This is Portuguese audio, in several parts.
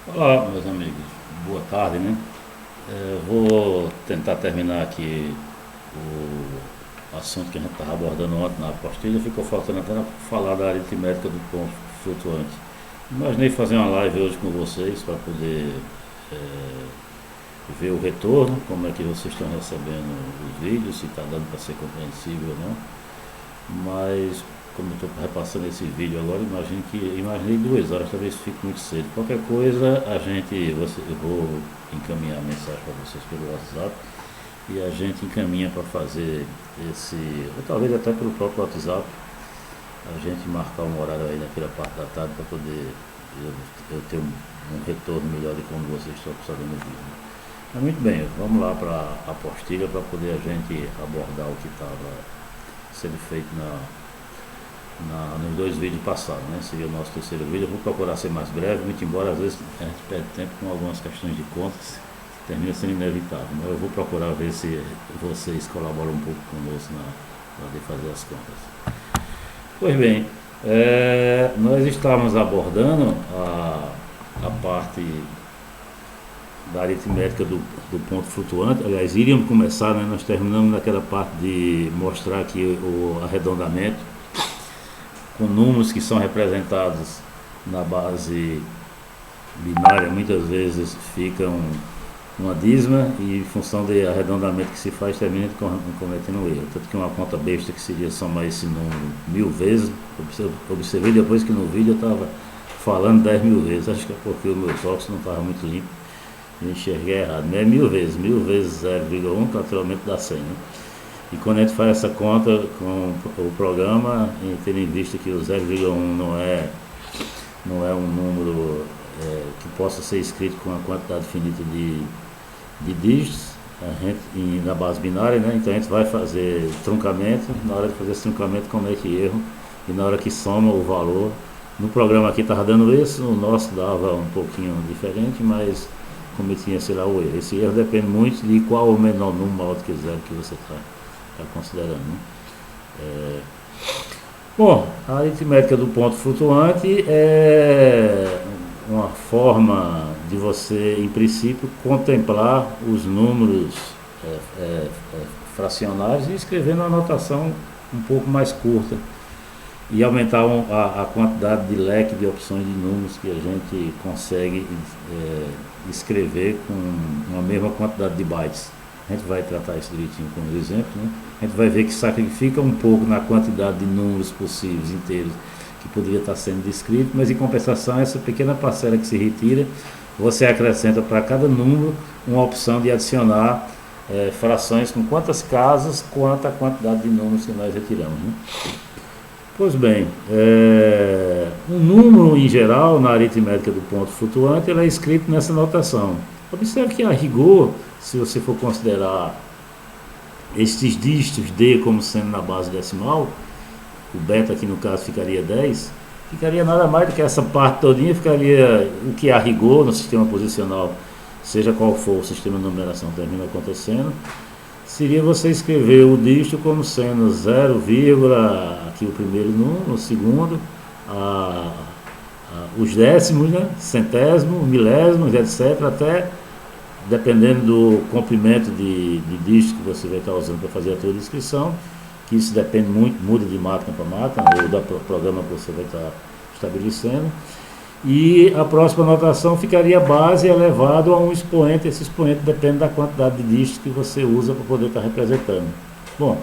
Olá, meus amigos. Boa tarde, né? Vou tentar terminar aqui o assunto que a gente estava abordando ontem na apostila. Ficou faltando até falar da aritmética do ponto flutuante. Imaginei fazer uma live hoje com vocês para poder ver o retorno, como é que vocês estão recebendo os vídeos, se está dando para ser compreensível ou não. Mas como eu estou repassando esse vídeo agora, imaginei 2 horas, talvez fique muito cedo. Qualquer coisa, eu vou encaminhar a mensagem para vocês pelo WhatsApp e a gente encaminha para fazer ou talvez até pelo próprio WhatsApp, a gente marcar um horário aí naquela parte da tarde para poder eu ter um retorno melhor de como vocês estão observando o vídeo. Mas muito bem, vamos lá para a apostila para poder a gente abordar o que estava sendo feito nos 2 vídeos passados, né? Seria o nosso terceiro vídeo. Eu vou procurar ser mais breve, muito embora às vezes a gente perde tempo com algumas questões de contas, termina sendo inevitável. Mas eu vou procurar ver se vocês colaboram um pouco conosco para poder fazer as contas. Pois bem, nós estávamos abordando a parte da aritmética do ponto flutuante. Aliás, iríamos começar, né? Nós terminamos naquela parte de mostrar aqui o arredondamento com números que são representados na base binária, muitas vezes ficam uma dízima e em função do arredondamento que se faz termina cometendo um erro. Tanto que uma conta besta que seria somar esse número 1000 vezes, observei depois que no vídeo eu estava falando 10.000 vezes, acho que é porque os meus óculos não estavam muito limpos, eu enxerguei errado, não é 1000 vezes, 1000 vezes 0,1 naturalmente dá 100, né? E quando a gente faz essa conta com o programa, tendo em vista que o 0,1 não é um número que possa ser escrito com uma quantidade finita de dígitos, na base binária, né? Então a gente vai fazer truncamento, na hora de fazer esse truncamento comete erro, e na hora que soma o valor, no programa aqui estava dando isso, no nosso dava um pouquinho diferente, mas cometia, sei lá, o erro. Esse erro depende muito de qual o menor número maior do que zero que você está considerando, né? Bom, a aritmética do ponto flutuante é uma forma de você, em princípio, contemplar os números fracionários e escrever uma anotação um pouco mais curta e aumentar a quantidade de leque de opções de números que a gente consegue escrever com uma mesma quantidade de bytes. A gente vai tratar isso direitinho com os exemplos, né? A gente vai ver que sacrifica um pouco na quantidade de números possíveis inteiros que poderia estar sendo descrito, mas em compensação essa pequena parcela que se retira, você acrescenta para cada número uma opção de adicionar frações com quantas casas quanto a quantidade de números que nós retiramos, né? Pois bem, um número em geral na aritmética do ponto flutuante ele é escrito nessa notação. Observe que a rigor, se você for considerar estes dígitos D como sendo na base decimal, o beta aqui no caso ficaria 10, ficaria nada mais do que essa parte todinha, ficaria o que a rigor no sistema posicional, seja qual for o sistema de numeração que termina acontecendo, seria você escrever o dígito como sendo 0, aqui o primeiro número, o segundo, os décimos, né, centésimo, milésimos, etc., até dependendo do comprimento de dígito que você vai estar usando para fazer a tua descrição, que isso depende muito, muda de máquina para máquina, ou do programa que você vai estar estabelecendo. E a próxima anotação ficaria base elevado a um expoente. Esse expoente depende da quantidade de dígitos que você usa para poder estar representando. Bom,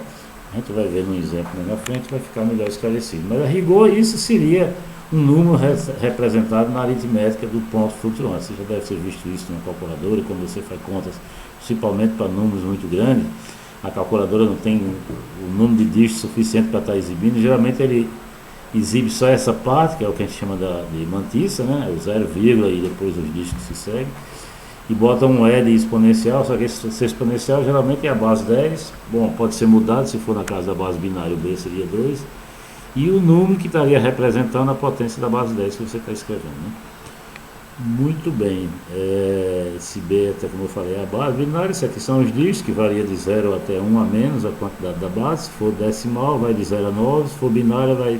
a gente vai ver no exemplo na frente, vai ficar melhor esclarecido. Mas a rigor isso seria um número representado na aritmética do ponto flutuante. Você já deve ter visto isso na calculadora, quando você faz contas, principalmente para números muito grandes, a calculadora não tem o número de dígitos suficiente para estar exibindo, geralmente ele exibe só essa parte, que é o que a gente chama de mantissa, né? O 0, e depois os dígitos que se seguem, e bota um E de exponencial, só que esse exponencial geralmente é a base 10, bom, pode ser mudado, se for na casa da base binária o B seria 2, e o número que estaria representando a potência da base 10 que você está escrevendo, né? Muito bem, esse B, até como eu falei, é a base binária, isso aqui são os dígitos, que varia de 0 até 1 a menos a quantidade da base, se for decimal vai de 0 a 9, se for binária vai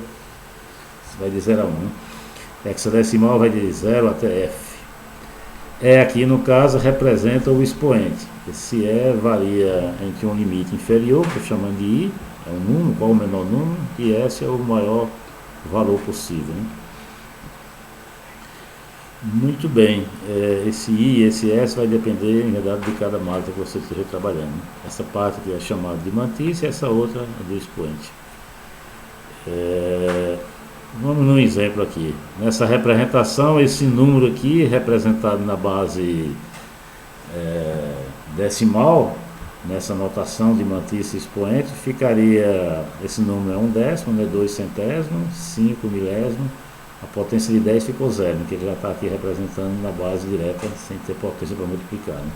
de 0 a 1, né? Hexadecimal vai de 0 até F. aqui no caso representa o expoente. Esse varia entre um limite inferior, que eu chamando de I, é um número, qual o menor número, e S é o maior valor possível, né? Muito bem, esse I e esse S vai depender, em verdade, de cada máquina que você esteja trabalhando, né? Essa parte aqui é chamada de mantice e essa outra é do expoente. Vamos num exemplo aqui. Nessa representação, esse número aqui, representado na base decimal, nessa notação de mantice e expoente, ficaria, esse número é 1/10, né, 2 centésimos, 5 milésimos, a potência de 10 ficou 0, que ele já está aqui representando na base direta, sem ter potência para multiplicar, né?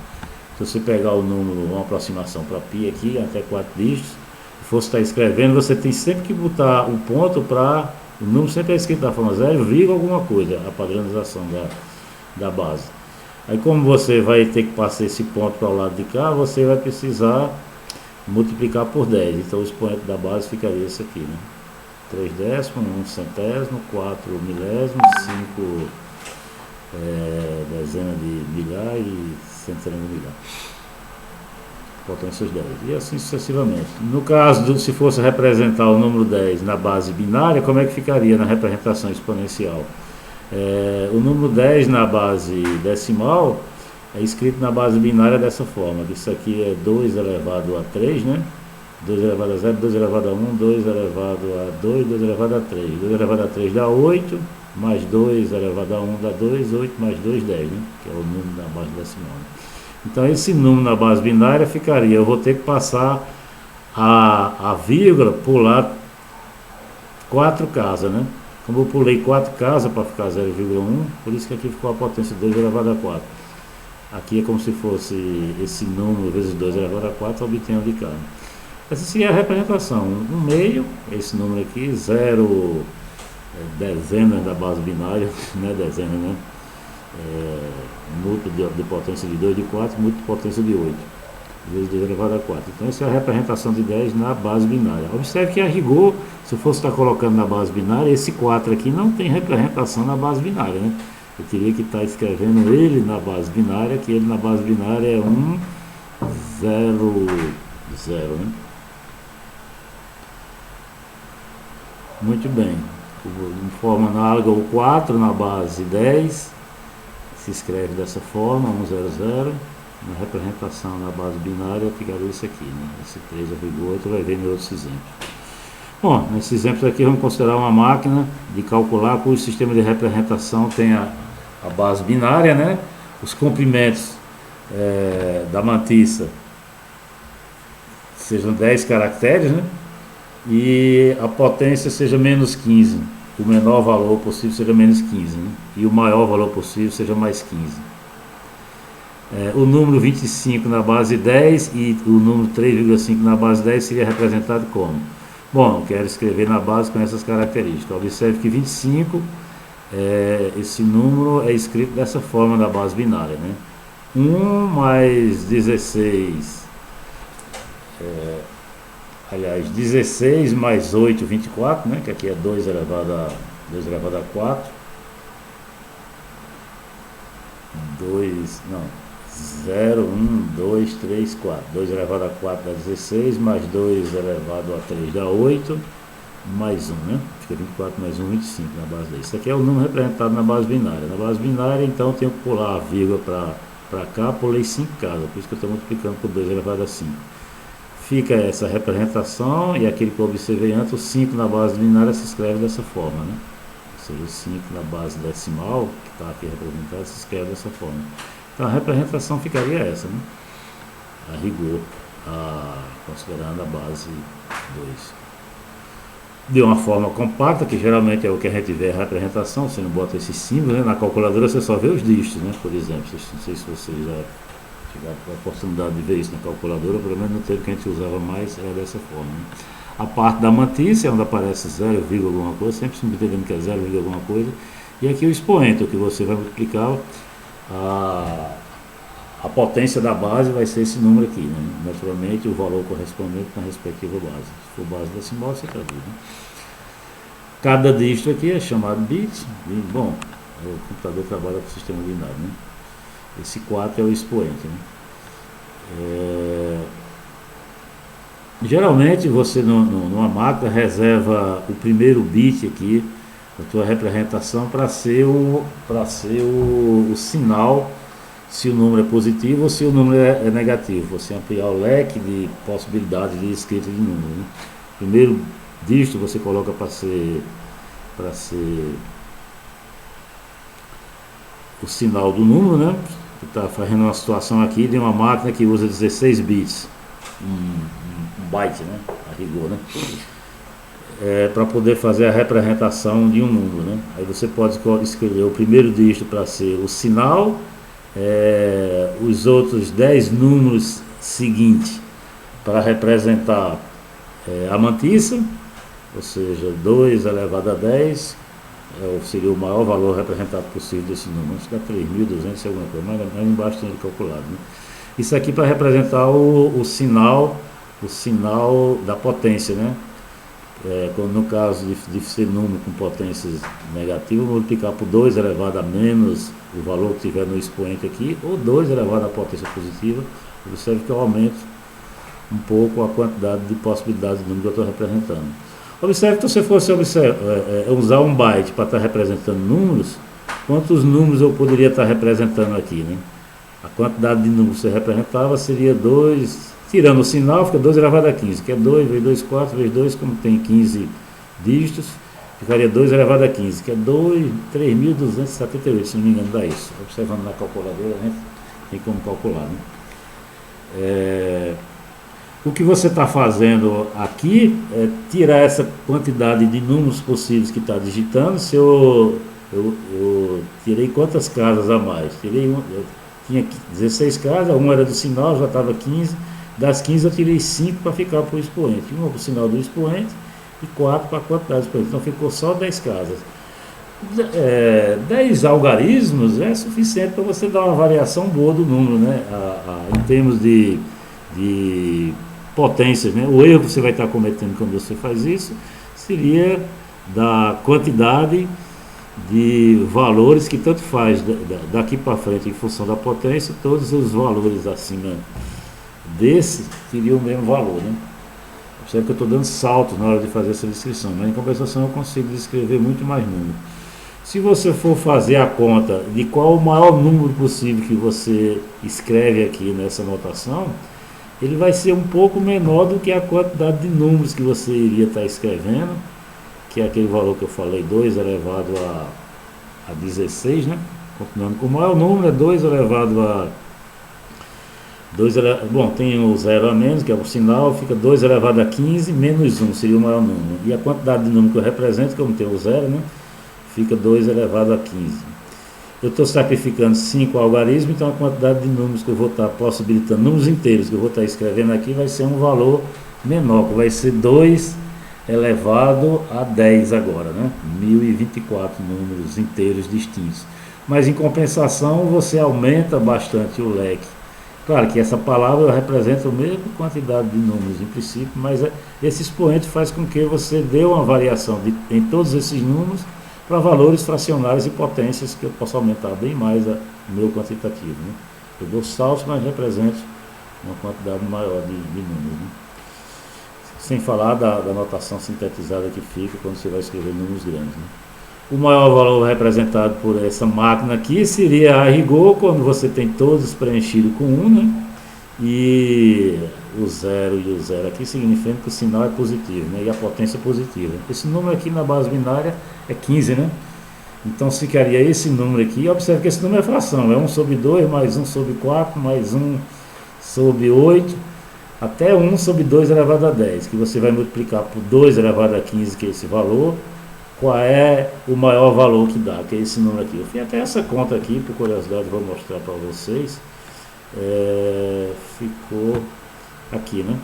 Se você pegar o número, uma aproximação para π aqui, até 4 dígitos, se fosse estar escrevendo, você tem sempre que botar o ponto para, o número sempre é escrito da forma 0, alguma coisa, a padronização da base. Aí como você vai ter que passar esse ponto para o lado de cá, você vai precisar multiplicar por 10. Então o expoente da base ficaria esse aqui, né? 3 décimos, 1 centésimo, 4 milésimos, 5 dezenas de milhar e centenas de milhar. Potências 10. E assim sucessivamente. No caso, se fosse representar o número 10 na base binária, como é que ficaria na representação exponencial? O número 10 na base decimal é escrito na base binária dessa forma. Isso aqui é 2 elevado a 3, né? 2 elevado a 0, 2 elevado a 1, 2 elevado a 2, 2 elevado a 3. 2 elevado a 3 dá 8, mais 2 elevado a 1 dá 2, 8 mais 2, 10, né? Que é o número da base decimal, né? Então esse número na base binária ficaria, eu vou ter que passar a vírgula, pular 4 casas, né? Como eu pulei 4 casas para ficar 0,1, por isso que aqui ficou a potência 2 elevado a 4. Aqui é como se fosse esse número vezes 2 elevado a 4, obtenho de cá. Essa seria a representação. Um meio, esse número aqui, 0 dezenas da base binária, né? Dezenas, né? Múltiplo de potência de 2 de 4, múltiplo de potência de 8, vezes 2 elevado a 4. Então essa é a representação de 10 na base binária. Observe que a rigor, se eu fosse estar colocando na base binária, esse 4 aqui não tem representação na base binária, né? Eu teria que estar escrevendo ele na base binária, que ele na base binária é 1, 0, 0, né? Muito bem. De forma análoga, o 4 na base 10 se escreve dessa forma, 1, 0, 0. Na representação na base binária ficaria isso aqui, né? Esse 3 a rigor, tu vai ver em outros exemplos. Bom, nesses exemplos aqui vamos considerar uma máquina de calcular cujo sistema de representação tem a base binária, né? Os comprimentos da mantiça sejam 10 caracteres, né? E a potência seja menos 15. O menor valor possível seja menos 15, né? E o maior valor possível seja mais 15. O número 25 na base 10 e o número 3,5 na base 10 seria representado como? Bom, eu quero escrever na base com essas características. Observe que 25, esse número é escrito dessa forma na base binária, né? 1 mais 16, aliás, 16 mais 8, 24, né? Que aqui é 2 elevado a 4. 0, 1, 2, 3, 4. 2 elevado a 4 dá 16, mais 2 elevado a 3 dá 8, mais 1, né? Fica 24 mais 1, 25 na base 10. Isso aqui é o número representado na base binária. Na base binária, então, eu tenho que pular a vírgula para cá, pulei 5 casas, por isso que eu estou multiplicando por 2 elevado a 5. Fica essa representação, e aquele que eu observei antes, o 5 na base binária se escreve dessa forma, né? Ou seja, o 5 na base decimal, que está aqui representado, se escreve dessa forma. Então a representação ficaria essa, né? A rigor, considerando a base 2. De uma forma compacta, que geralmente é o que a gente vê a representação, você não bota esses símbolos, né? Na calculadora você só vê os dígitos, né? Por exemplo, não sei se vocês já tiveram a oportunidade de ver isso na calculadora, pelo menos no tempo que a gente usava mais, era dessa forma, né? A parte da mantice, onde aparece 0, alguma coisa, sempre se entendendo que é 0, alguma coisa, e aqui o expoente, o que você vai multiplicar, a potência da base vai ser esse número aqui, né? Naturalmente o valor correspondente na respectiva base. Se for base decimal, você traduz, né? Cada dígito aqui é chamado bit, e, bom, o computador trabalha com o sistema binário, né? Esse 4 é o expoente, né? Geralmente você numa máquina reserva o primeiro bit aqui da tua representação para ser o sinal se o número é positivo ou se o número é negativo. Você ampliar o leque de possibilidades de escrita de número, né? Primeiro dígito você coloca para ser o sinal do número, né? Você está fazendo uma situação aqui de uma máquina que usa 16 bits, um byte, né? A rigor, né? Para poder fazer a representação de um número, né? Aí você pode escolher o primeiro dígito para ser o sinal, os outros 10 números seguintes para representar a mantissa, ou seja, 2 elevado a 10 seria o maior valor representado possível desse número. Acho que dá 3.200 e alguma coisa, mas embaixo tem ele calculado, né? Isso aqui para representar o sinal da potência, né? No caso de ser número com potências negativas, multiplicar por 2 elevado a menos o valor que tiver no expoente aqui, ou 2 elevado à potência positiva. Observe que eu aumento um pouco a quantidade de possibilidades de número que eu estou representando. Observe que se você fosse usar um byte para estar representando números, quantos números eu poderia estar representando aqui, né? A quantidade de números que você representava seria 2, tirando o sinal, fica 2 elevado a 15, que é 2 vezes 2, 4 vezes 2, como tem 15 dígitos, ficaria 2 elevado a 15, que é 3.278, se não me engano, dá isso. Observando na calculadora, a gente tem como calcular, né? O que você está fazendo aqui é tirar essa quantidade de números possíveis que está digitando. Se eu tirei quantas casas a mais? Eu tinha 16 casas, uma era do sinal, já estava 15. Das 15 eu tirei 5 para ficar para o expoente. Uma para o sinal do expoente e 4 para a quantidade do expoente. Então ficou só 10 casas. 10 algarismos é suficiente para você dar uma variação boa do número, né? Em termos de potências, né? O erro que você vai estar cometendo quando você faz isso seria da quantidade de valores que tanto faz daqui para frente em função da potência, todos os valores acima desse teriam o mesmo valor, né? Observe que eu estou dando saltos na hora de fazer essa descrição, mas em compensação eu consigo descrever muito mais número. Se você for fazer a conta de qual o maior número possível que você escreve aqui nessa notação, ele vai ser um pouco menor do que a quantidade de números que você iria estar escrevendo, que é aquele valor que eu falei, 2 elevado a 16, né? Continuando, o maior número é 2 elevado a... Bom, tem o 0 a menos, que é o sinal, fica 2 elevado a 15 menos 1, seria o maior número. E a quantidade de número que eu represento, como tem o 0, né? Fica 2 elevado a 15. Eu estou sacrificando 5 algarismos, então a quantidade de números que eu vou estar possibilitando, números inteiros que eu vou estar escrevendo aqui, vai ser um valor menor, que vai ser 2 elevado a 10 agora, né? 1024 números inteiros distintos. Mas em compensação, você aumenta bastante o leque. Claro que essa palavra representa a mesma quantidade de números em princípio, mas esse expoente faz com que você dê uma variação em todos esses números para valores fracionários e potências que eu posso aumentar bem mais o meu quantitativo, né? Eu dou saltos, mas represento uma quantidade maior de números, né? Sem falar da notação sintetizada que fica quando você vai escrever números grandes, né? O maior valor representado por essa máquina aqui seria a rigor, quando você tem todos preenchidos com 1, né? E o 0 e o 0 aqui significa que o sinal é positivo, né? E a potência é positiva. Esse número aqui na base binária é 15, né? Então ficaria esse número aqui. Observe que esse número é fração, é 1 sobre 2, mais 1 sobre 4, mais 1 sobre 8, até 1 sobre 2 elevado a 10, que você vai multiplicar por 2 elevado a 15, que é esse valor. Qual é o maior valor que dá, que é esse número aqui. Eu fiz até essa conta aqui, por curiosidade, vou mostrar para vocês. Ficou aqui, né?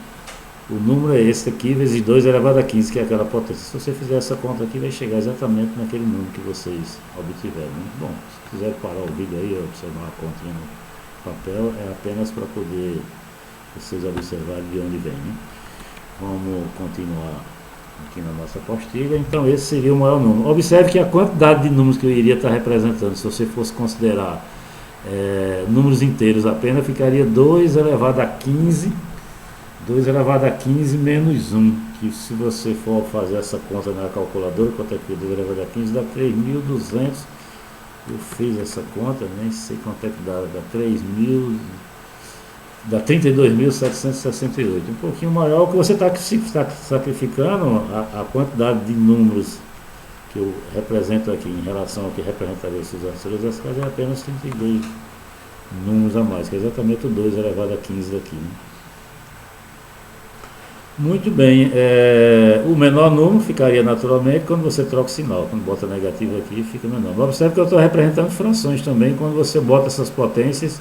O número é esse aqui, vezes 2 elevado a 15, que é aquela potência. Se você fizer essa conta aqui, vai chegar exatamente naquele número que vocês obtiveram, né? Bom, se quiser parar o vídeo aí, observar a conta no papel, é apenas para poder vocês observarem de onde vem, né? Vamos continuar aqui na nossa apostila. Então esse seria o maior número. Observe que a quantidade de números que eu iria estar representando, se você fosse considerar números inteiros apenas, ficaria 2 elevado a 15, 2 elevado a 15 menos 1, que se você for fazer essa conta na calculadora, quanto é que 2 elevado a 15 dá 3.200, eu fiz essa conta, nem sei quanto é que dá 3.000, dá 32.768, um pouquinho maior, que você está sacrificando a quantidade de números que eu represento aqui em relação ao que representaria esses anseios, essa é apenas 32 números a mais, que é exatamente o 2 elevado a 15 daqui, né? Muito bem, o menor número ficaria naturalmente quando você troca o sinal, quando bota negativo aqui fica menor. Mas observe que eu estou representando frações também quando você bota essas potências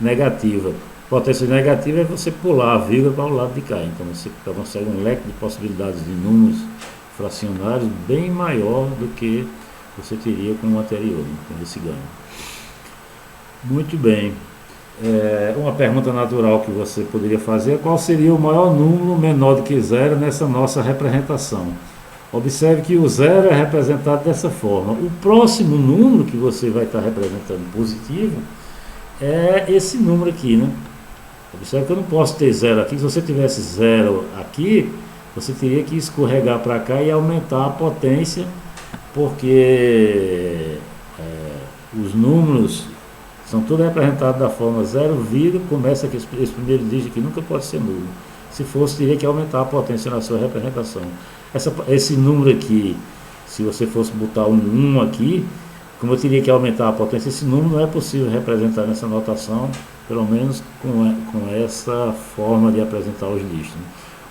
negativas. Potência negativa é você pular a vírgula para o lado de cá, então você consegue um leque de possibilidades de números fracionários bem maior do que você teria com o anterior, né, com esse ganho. Muito bem. Uma pergunta natural que você poderia fazer é qual seria o maior número menor do que zero nessa nossa representação. Observe que o zero é representado dessa forma. O próximo número que você vai estar representando positivo é esse número aqui, né? Observe que eu não posso ter zero aqui. Se você tivesse zero aqui, você teria que escorregar para cá e aumentar a potência, porque os números são todos representados da forma 0, começa aqui, esse primeiro dígito aqui nunca pode ser nulo. Se fosse, teria que aumentar a potência na sua representação. Esse número aqui, se você fosse botar um 1 aqui, como eu teria que aumentar a potência, esse número não é possível representar nessa notação, pelo menos com essa forma de apresentar os dígitos, né?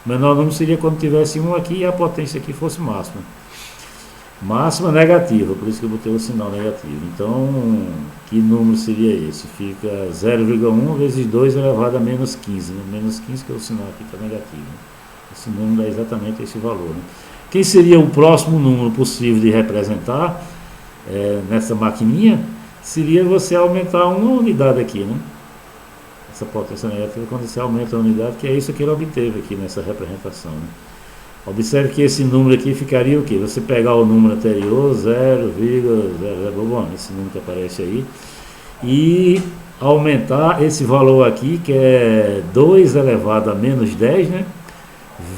O menor número seria quando tivesse 1 aqui e a potência aqui fosse máxima. Máxima negativa, por isso que eu botei o sinal negativo. Então, que número seria esse? Fica 0,1 vezes 2 elevado a menos 15. Né? Menos 15, que é o sinal aqui está negativo. Esse número é exatamente esse valor. Né? Quem seria o próximo número possível de representar nessa maquininha? Seria você aumentar uma unidade aqui, né? Essa potência negativa, quando você aumenta a unidade, que é isso que ele obteve aqui nessa representação, né? Observe que esse número aqui ficaria o quê? Você pegar o número anterior, 0,00, bom, esse número que aparece aí, e aumentar esse valor aqui, que é 2 elevado a menos 10, né?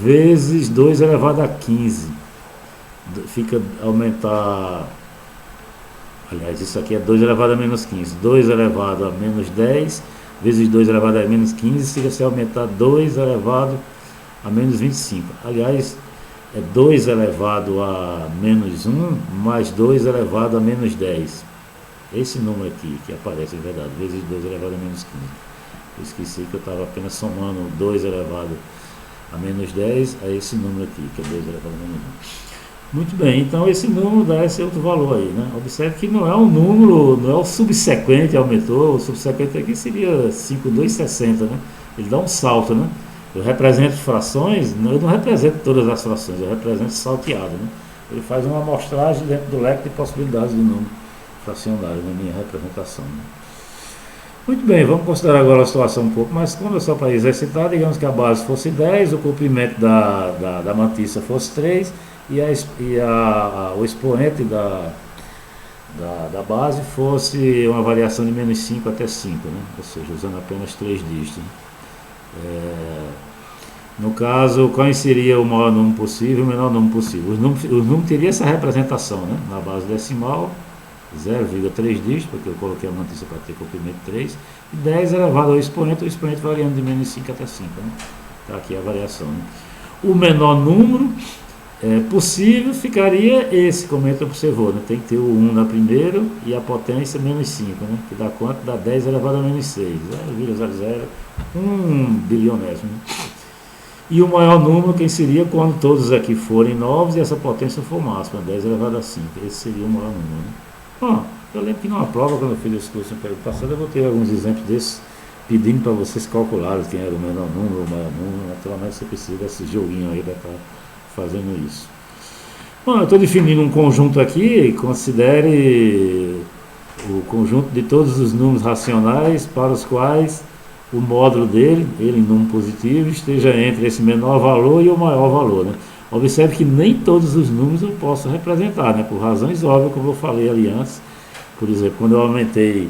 Vezes 2 elevado a 15. Fica aumentar, aliás, isso aqui é 2 elevado a menos 15. 2 elevado a menos 10 vezes 2 elevado a menos 15, se você aumentar 2 elevado a menos 25. Aliás, é 2 elevado a menos 1 mais 2 elevado a menos 10. Esse número aqui que aparece, em verdade, vezes 2 elevado a menos 15. Eu esqueci que eu estava apenas somando 2 elevado a menos 10 a esse número aqui, que é 2 elevado a menos 1. Muito bem, então esse número dá esse outro valor aí, né? Observe que não é um número, não é o subsequente aumentou, o subsequente aqui seria 5,260, né? Ele dá um salto, né? Eu represento frações, eu não represento todas as frações, eu represento salteado, né? Ele faz uma amostragem dentro do leque de possibilidades de número fracionário na minha representação, né? Muito bem, vamos considerar agora a situação um pouco mais cômoda, só para exercitar. Digamos que a base fosse 10, o comprimento da mantissa fosse 3 e o expoente da base fosse uma variação de menos 5 até 5, né? Ou seja, usando apenas 3 dígitos, né? No caso, qual seria o maior número possível e o menor número possível? O número teria essa representação, né? Na base decimal, 0,3 dígitos, porque eu coloquei a mantissa para ter comprimento 3, e 10 elevado ao expoente, o expoente variando de menos 5 até 5, né? Está aqui a variação, né? O menor número possível ficaria esse, como a gente observou, né? Tem que ter o 1 na primeira e a potência menos 5, né? Que dá quanto? Dá 10 elevado a menos 6, 0,00, 1 bilionésimo, né? E o maior número, quem seria quando todos aqui forem novos e essa potência for máxima, 10 elevado a 5, esse seria o maior número, né? Eu lembro que numa prova, quando eu fiz esse curso no período passado, eu botei alguns exemplos desses, pedindo para vocês calcularem quem era o menor número, o maior número. Naturalmente você precisa desse joguinho aí para estar fazendo isso. Bom, eu estou definindo um conjunto aqui, considere o conjunto de todos os números racionais para os quais o módulo dele, ele em número positivo, esteja entre esse menor valor e o maior valor, né? Observe que nem todos os números eu posso representar, né? Por razões óbvias, como eu falei ali antes. Por exemplo, quando eu aumentei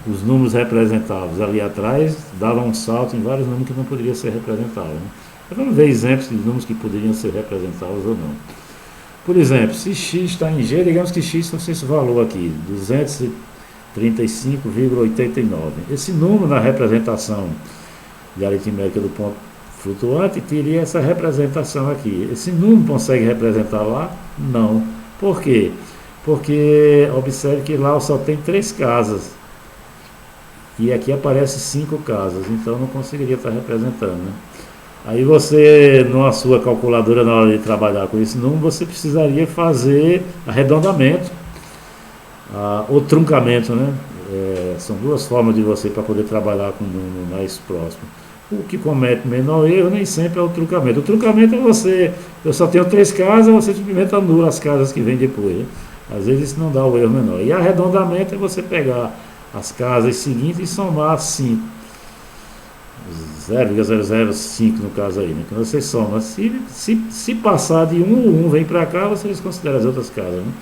os números representáveis ali atrás davam um salto em vários números que não poderiam ser representáveis. Né? Vamos ver exemplos de números que poderiam ser representáveis ou não. Por exemplo, se x está em g, digamos que x fosse esse valor aqui, 235,89. Esse número na representação de aritmética do ponto flutuante teria essa representação aqui. Esse número consegue representar lá? Não. Por quê? Porque observe que lá só tem 3 casas. E aqui aparece 5 casas, então não conseguiria estar representando, né? Aí você, na sua calculadora, na hora de trabalhar com esse número, você precisaria fazer arredondamento ou truncamento, né? São duas formas de você para poder trabalhar com um número mais próximo. O que comete menor erro nem sempre é o truncamento. O truncamento é eu só tenho 3 casas, você simplesmente anula as casas que vêm depois, né? Às vezes isso não dá o erro menor. E arredondamento é você pegar as casas seguintes e somar 5. 0,005 no caso aí, né? Quando você soma, se passar de 1, o 1 vem para cá, você desconsidera as outras casas, né?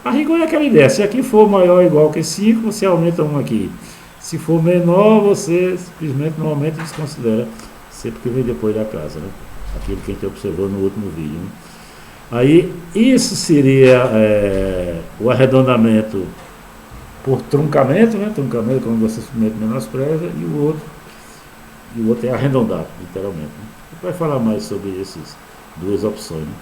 A rigor é aquela ideia, se aqui for maior ou igual que 5, você aumenta 1 aqui. Se for menor, você simplesmente normalmente desconsidera sempre que vem depois da casa, né? Aquilo que a gente observou no último vídeo, né? Aí, isso seria o arredondamento por truncamento, né? Truncamento, como você simplesmente menospreza, e o outro é arredondar, literalmente, né? A gente vai falar mais sobre essas duas opções, né?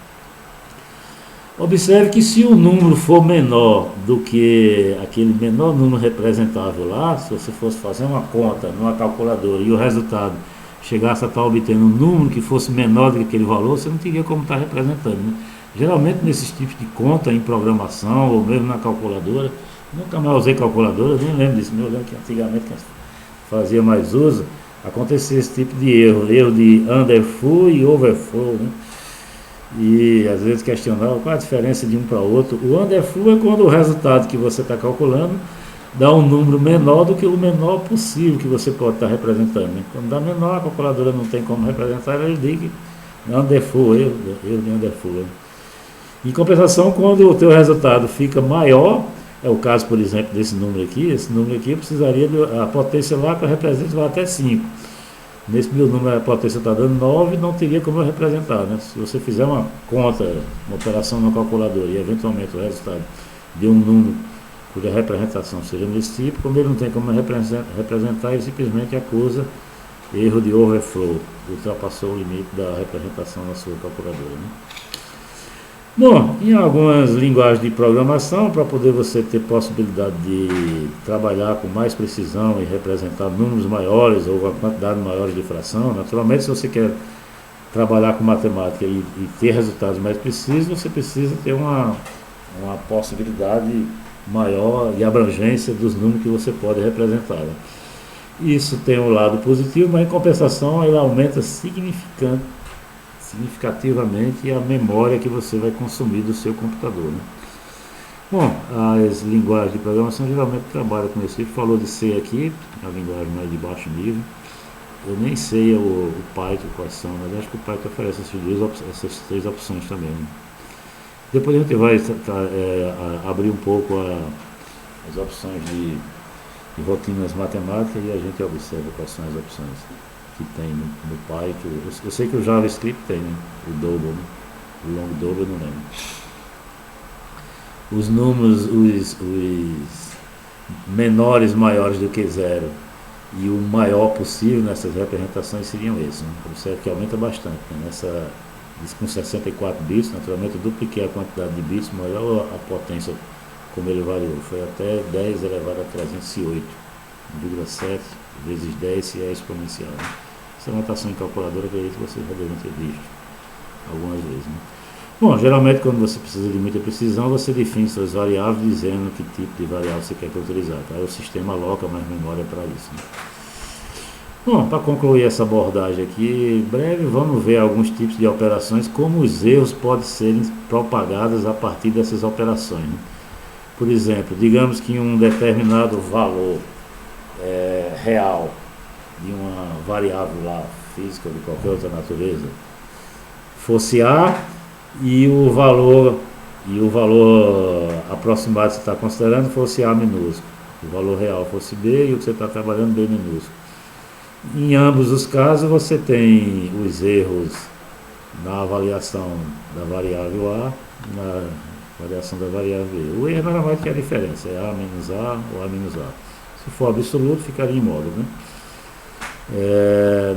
Observe que se o número for menor do que aquele menor número representável lá, se você fosse fazer uma conta numa calculadora e o resultado chegasse a estar obtendo um número que fosse menor do que aquele valor, você não teria como estar representando, né? Geralmente nesses tipos de conta em programação ou mesmo na calculadora, nunca mais usei calculadora, nem lembro disso, eu lembro que antigamente quem fazia mais uso, acontecia esse tipo de erro de underflow e overflow, né? E às vezes questionava qual a diferença de um para outro. O underflow é quando o resultado que você está calculando dá um número menor do que o menor possível que você pode estar representando, né? Quando dá menor, a calculadora não tem como representar, ela indica underflow, erro de underflow, né? Em compensação, quando o teu resultado fica maior, é o caso, por exemplo, desse número aqui, esse número aqui eu precisaria a potência lá que eu represento vai até 5. Nesse meu número a potência está dando 9, não teria como eu representar, né? Se você fizer uma conta, uma operação no calculador e eventualmente o resultado de um número cuja representação seja desse tipo, como ele não tem como representar, ele simplesmente acusa erro de overflow, ultrapassou o limite da representação na sua calculadora, né? Bom, em algumas linguagens de programação, para poder você ter possibilidade de trabalhar com mais precisão e representar números maiores ou uma quantidade maior de fração, naturalmente se você quer trabalhar com matemática e ter resultados mais precisos, você precisa ter uma possibilidade maior de abrangência dos números que você pode representar, né? Isso tem um lado positivo, mas em compensação ele aumenta significativamente a memória que você vai consumir do seu computador, né? Bom, as linguagens de programação geralmente trabalham com esse tipo. Falou de C aqui, a linguagem mais de baixo nível. Eu nem sei o Python quais são, mas acho que o Python oferece essas 3 opções também, né? Depois a gente vai abrir um pouco as opções de rotinas matemáticas e a gente observa quais são as opções que tem no Python. Eu sei que o JavaScript tem, né? O double, né? O long double eu não lembro. Os números, os menores maiores do que 0 e o maior possível nessas representações seriam esses, né? Observe que aumenta bastante, né? Com 64 bits, naturalmente eu dupliquei a quantidade de bits, maior a potência como ele variou. Foi até 10 elevado a 308,7 vezes 10 se é exponencial, né? Essa notação em calculadora, acredito que vocês já devem ter visto algumas vezes, né? Bom, geralmente quando você precisa de muita precisão, você define suas variáveis dizendo que tipo de variável você quer utilizar, tá? Aí o sistema aloca mais memória para isso, né? Bom, para concluir essa abordagem aqui, breve, vamos ver alguns tipos de operações, como os erros podem ser propagados a partir dessas operações, né? Por exemplo, digamos que um determinado valor real de uma variável lá, física ou de qualquer outra natureza, fosse A e o valor aproximado que você está considerando fosse A minúsculo. o valor real fosse B e o que você está trabalhando B minúsculo. Em ambos os casos você tem os erros na avaliação da variável A, na variação da variável B. O erro nada mais que a diferença, é A menos A ou A menos A. Se for absoluto, ficaria em módulo, né?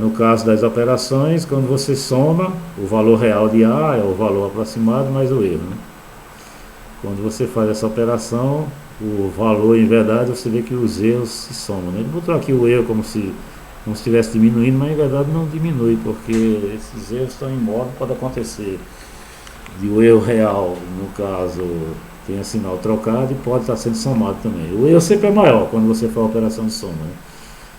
No caso das operações, quando você soma, o valor real de A é o valor aproximado mais o erro, né? Quando você faz essa operação, o valor em verdade, você vê que os erros se somam, né? Ele botou aqui o erro como se estivesse diminuindo, mas em verdade não diminui, porque esses erros estão em módulo, pode acontecer de o erro real, no caso, tenha sinal trocado e pode estar sendo somado também. O erro sempre é maior quando você faz a operação de soma, né?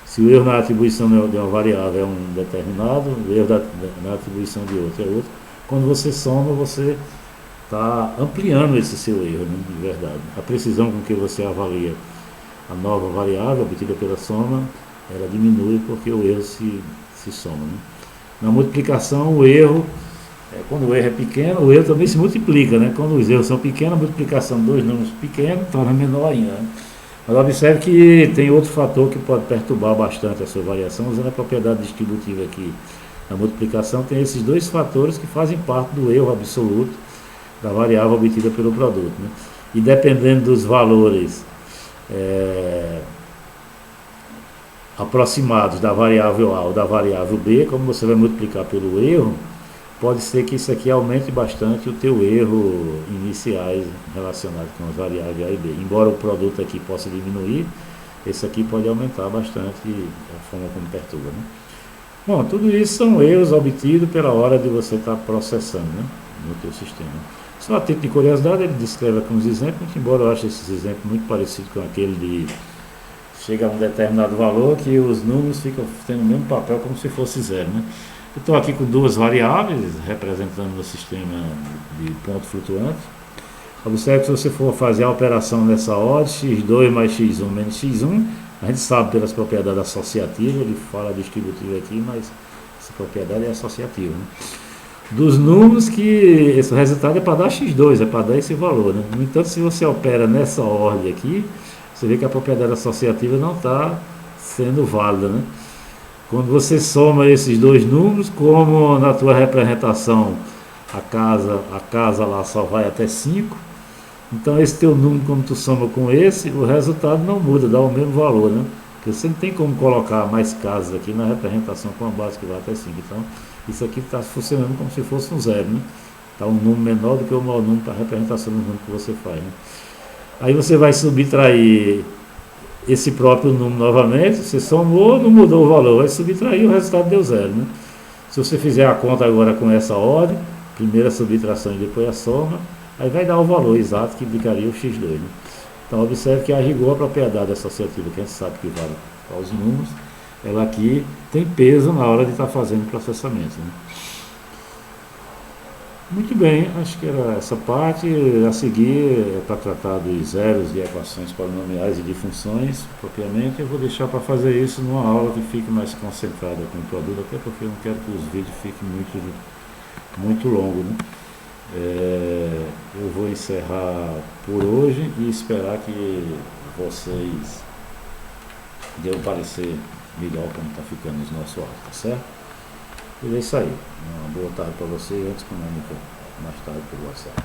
Se o erro na atribuição de uma variável é um determinado, o erro na atribuição de outro é outro. Quando você soma, você está ampliando esse seu erro, né, de verdade. A precisão com que você avalia a nova variável obtida pela soma, ela diminui porque o erro se soma, né? Na multiplicação, o erro, quando o erro é pequeno, o erro também se multiplica, né? Quando os erros são pequenos, a multiplicação de dois números pequenos torna menor ainda, né? Mas observe que tem outro fator que pode perturbar bastante a sua variação, usando a propriedade distributiva aqui. Na multiplicação tem esses dois fatores que fazem parte do erro absoluto da variável obtida pelo produto, né? E dependendo dos valores aproximados da variável A ou da variável B, como você vai multiplicar pelo erro, pode ser que isso aqui aumente bastante o teu erro iniciais relacionado com as variáveis A e B. Embora o produto aqui possa diminuir, esse aqui pode aumentar bastante a forma como perturba, né? Bom, tudo isso são erros obtidos pela hora de você estar processando, né, no teu sistema. Só a título de curiosidade, ele descreve aqui uns exemplos, embora eu ache esses exemplos muito parecidos com aquele de chega a um determinado valor que os números ficam tendo o mesmo papel como se fosse zero, né? Eu estou aqui com duas variáveis representando no sistema de ponto flutuante. Observe que se você for fazer a operação nessa ordem, x2 mais x1 menos x1, a gente sabe pelas propriedades associativas, ele fala distributiva aqui, mas essa propriedade é associativa, né? Dos números que esse resultado é para dar x2, é para dar esse valor, né? No entanto, se você opera nessa ordem aqui, você vê que a propriedade associativa não está sendo válida, né? Quando você soma esses dois números, como na tua representação a casa lá só vai até 5, então esse teu número, quando tu soma com esse, o resultado não muda, dá o mesmo valor, né? Porque você não tem como colocar mais casas aqui na representação com a base que vai até 5. Então, isso aqui está funcionando como se fosse um zero, né? Está um número menor do que o maior número para a representação do número que você faz, né? Aí você vai subtrair esse próprio número novamente, você somou, não mudou o valor, vai subtrair, o resultado deu zero, né? Se você fizer a conta agora com essa ordem, primeiro a subtração e depois a soma, aí vai dar o valor exato que indicaria o x2, né? Então observe que a rigor a propriedade associativa, que a gente sabe que vale para os números, ela aqui tem peso na hora de estar fazendo o processamento, né? Muito bem, acho que era essa parte. A seguir é para tratar dos zeros de equações polinomiais e de funções propriamente. Eu vou deixar para fazer isso numa aula que fique mais concentrada com o produto, até porque eu não quero que os vídeos fiquem muito longos, né? Eu vou encerrar por hoje e esperar que vocês dêem um parecer melhor como está ficando os nossos áudios, tá certo? E é isso aí. Uma boa tarde para vocês. Antes comunica mais tarde pelo WhatsApp.